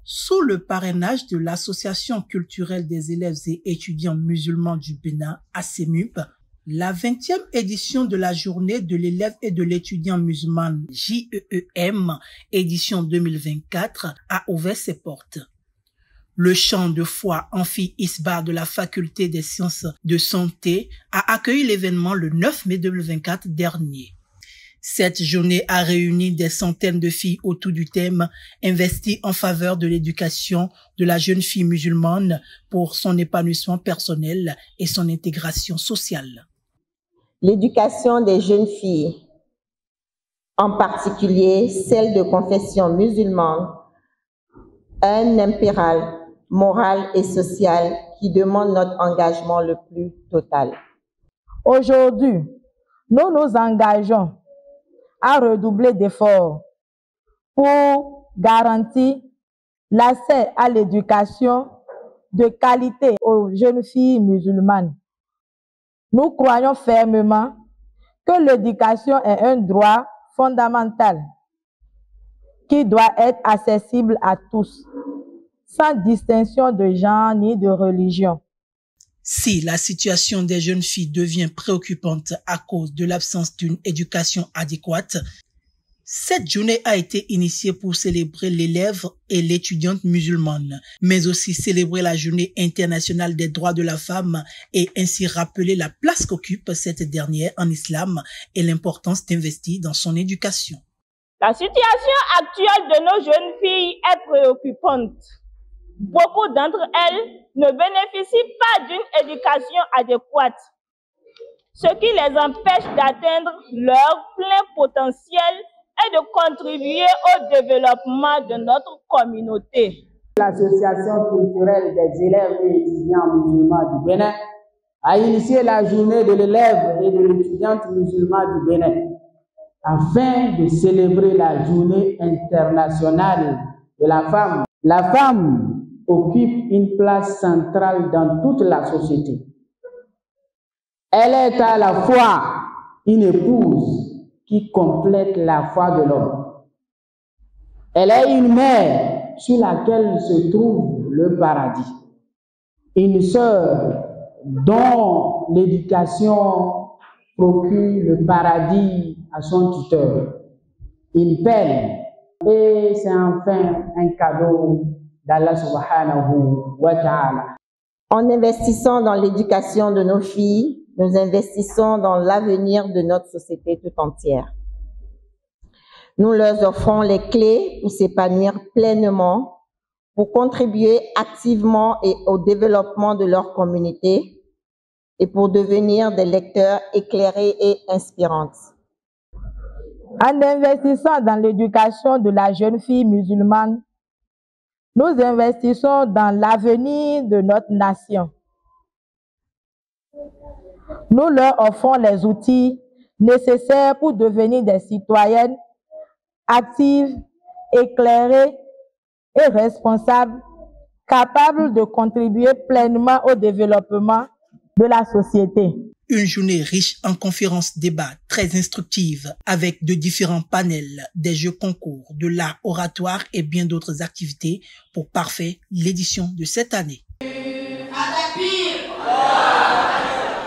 Sous le parrainage de l'Association culturelle des élèves et étudiants musulmans du Bénin, ASEMUB, la 20e édition de la journée de l'élève et de l'étudiant musulman JEEM, édition 2024, a ouvert ses portes. Le champ de foi Amphi Isbar de la Faculté des sciences de santé a accueilli l'événement le 9 mai 2024 dernier. Cette journée a réuni des centaines de filles autour du thème « Investir en faveur de l'éducation de la jeune fille musulmane pour son épanouissement personnel et son intégration sociale ». L'éducation des jeunes filles, en particulier celles de confession musulmane, un impératif moral et social qui demande notre engagement le plus total. Aujourd'hui, nous nous engageons à redoubler d'efforts pour garantir l'accès à l'éducation de qualité aux jeunes filles musulmanes. Nous croyons fermement que l'éducation est un droit fondamental qui doit être accessible à tous, sans distinction de genre ni de religion. Si la situation des jeunes filles devient préoccupante à cause de l'absence d'une éducation adéquate, cette journée a été initiée pour célébrer l'élève et l'étudiante musulmane, mais aussi célébrer la journée internationale des droits de la femme et ainsi rappeler la place qu'occupe cette dernière en islam et l'importance d'investir dans son éducation. La situation actuelle de nos jeunes filles est préoccupante. Beaucoup d'entre elles ne bénéficient pas d'une éducation adéquate, ce qui les empêche d'atteindre leur plein potentiel et de contribuer au développement de notre communauté. L'Association culturelle des élèves et étudiants musulmans du Bénin a initié la journée de l'élève et de l'étudiante musulmane du Bénin afin de célébrer la journée internationale de la femme. La femme occupe une place centrale dans toute la société. Elle est à la fois une épouse qui complète la foi de l'homme. Elle est une mère sur laquelle se trouve le paradis. Une sœur dont l'éducation procure le paradis à son tuteur. Une pelle. Et c'est enfin un cadeau d'Allah subhanahu wa ta'ala. En investissant dans l'éducation de nos filles, nous investissons dans l'avenir de notre société tout entière. Nous leur offrons les clés pour s'épanouir pleinement, pour contribuer activement au développement de leur communauté et pour devenir des lecteurs éclairés et inspirants. En investissant dans l'éducation de la jeune fille musulmane, nous investissons dans l'avenir de notre nation. Nous leur offrons les outils nécessaires pour devenir des citoyennes actives, éclairées et responsables, capables de contribuer pleinement au développement de la société. Une journée riche en conférences, débats, très instructives, avec de différents panels, des jeux concours, de l'art oratoire et bien d'autres activités pour parfaire l'édition de cette année.